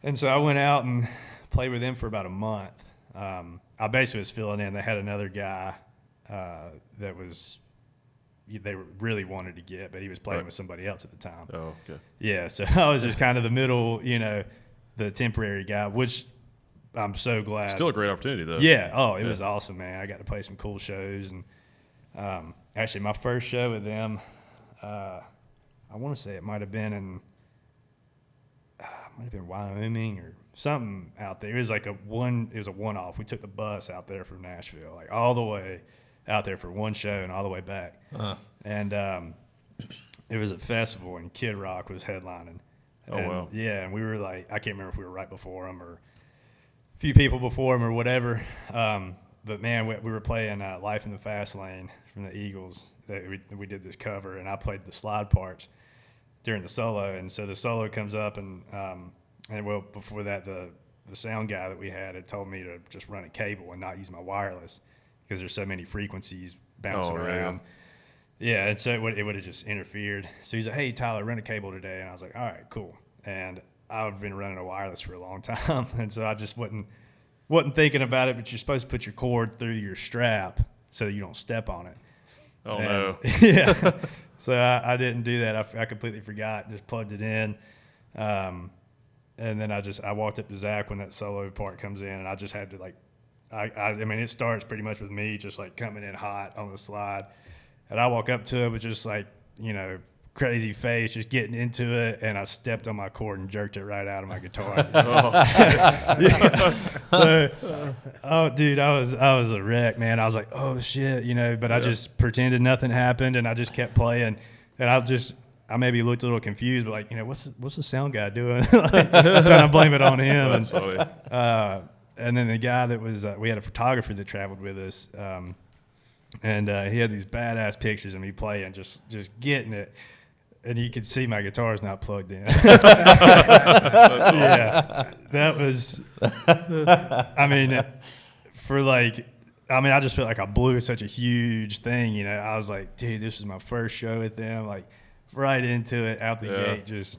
And so I went out and played with them for about a month. I basically was filling in. They had another guy that was they really wanted to get, but he was playing with somebody else at the time. Oh, okay. Yeah, so I was just kind of the middle, the temporary guy, which I'm so glad. Still a great opportunity, though. Yeah. It was awesome, man. I got to play some cool shows. And actually, my first show with them, I want to say it might have been Wyoming or something out there. It was like a one-off. We took the bus out there from Nashville, like all the way out there for one show and all the way back. And it was a festival, and Kid Rock was headlining. Oh, wow. Yeah, and we were like, I can't remember if we were right before him or a few people before him or whatever. But, man, we were playing Life in the Fast Lane from the Eagles. We did this cover, and I played the slide parts during the solo. And so the solo comes up, and before that, the sound guy that we had told me to just run a cable and not use my wireless because there's so many frequencies bouncing around. Yeah, and so it would have just interfered. So he's like, hey, Tyler, run a cable today. And I was like, all right, cool. And I've been running a wireless for a long time, and so I just wasn't thinking about it, but you're supposed to put your cord through your strap so you don't step on it. Oh, no. Yeah. So I didn't do that. I completely forgot, just plugged it in. And then I walked up to Zach when that solo part comes in, and I just had to, like, I mean, it starts pretty much with me just, like, coming in hot on the slide. And I walk up to it with just, like, crazy face, just getting into it, and I stepped on my cord and jerked it right out of my guitar. So, dude, I was a wreck, man. I was like, oh shit, but I just pretended nothing happened, and I just kept playing, and I maybe looked a little confused, but like, what's the sound guy doing? Like, trying to blame it on him. That's funny. And then the guy that was, we had a photographer that traveled with us, and he had these badass pictures of me playing, just getting it. And you could see my guitar's not plugged in. Yeah, that was, I just felt like I blew such a huge thing, I was like, dude, this is my first show with them, like right into it, out the gate, just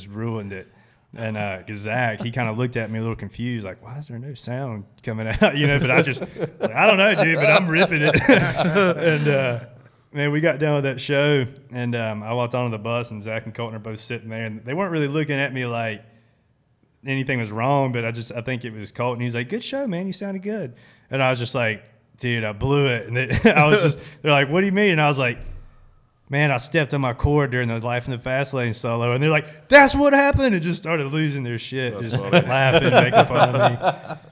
ruined it. And Zach, he kind of looked at me a little confused, like, why is there no sound coming out? But I just, like, I don't know, dude, but I'm ripping it. And, man, we got done with that show, and I walked onto the bus, and Zach and Colton are both sitting there, and they weren't really looking at me like anything was wrong, but I think it was Colton. He was like, good show, man, you sounded good. And I was just like, dude, I blew it. And they're like, what do you mean? And I was like, man, I stepped on my cord during the Life in the Fast Lane solo, and they're like, that's what happened, and just started losing their shit, laughing, making fun of me.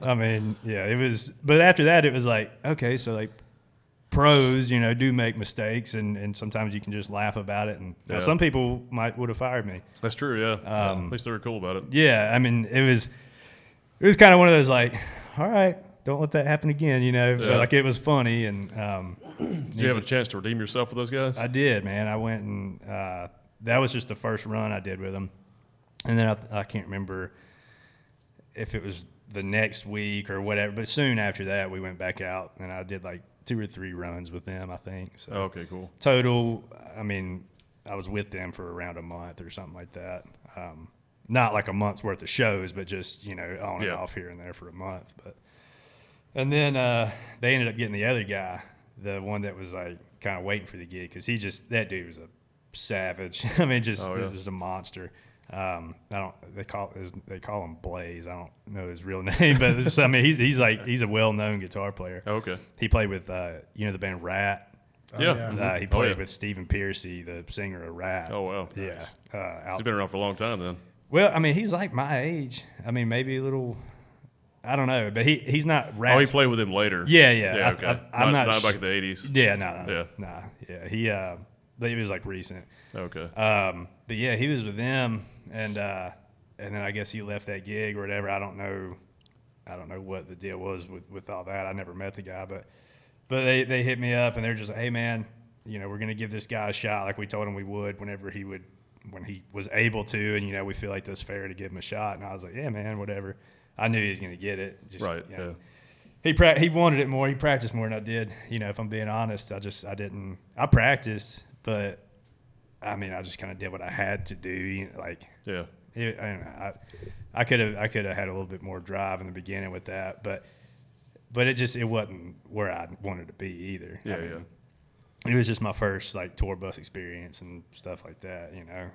I mean, yeah, it was, but after that, it was like, okay, so like, pros, do make mistakes, and sometimes you can just laugh about it. And some people would have fired me. That's true, yeah. At least they were cool about it. Yeah, I mean, it was kind of one of those like, all right, don't let that happen again, But like, it was funny. And did you have a chance to redeem yourself with those guys? I did, man. I went and that was just the first run I did with them, and then I can't remember if it was the next week or whatever, but soon after that we went back out, and I did like 2 or 3 runs with them, I think. So okay, cool. Total, I mean, I was with them for around a month or something like that. Not like a month's worth of shows, but just, on and off here and there for a month. And then they ended up getting the other guy, the one that was like kind of waiting for the gig, because that dude was a savage. I mean, just a monster. They call him Blaze. I don't know his real name, but he's a well-known guitar player. Oh, okay. He played with the band Rat. Yeah. He played with Stephen Piercy, the singer of Rat. Oh wow. Yeah. He's been around for a long time then. Well, I mean, he's like my age. I mean, maybe a little. I don't know, but he's not Rat. Oh, he played with him later. Yeah. Okay. I'm not back in the 80s. Yeah. No. Yeah. He was like recent. Okay. But yeah, he was with them, and then I guess he left that gig or whatever. I don't know what the deal was with all that. I never met the guy, but they hit me up, and they're just like, hey man, we're gonna give this guy a shot like we told him we would when he was able to, and we feel like that's fair to give him a shot. And I was like, yeah man, whatever. I knew he was gonna get it. Just, right. Yeah. He wanted it more. He practiced more than I did. If I'm being honest, I didn't. I practiced, but I mean, I just kind of did what I had to do. I could have had a little bit more drive in the beginning with that, but it wasn't where I wanted to be either. Yeah, It was just my first like tour bus experience and stuff like that,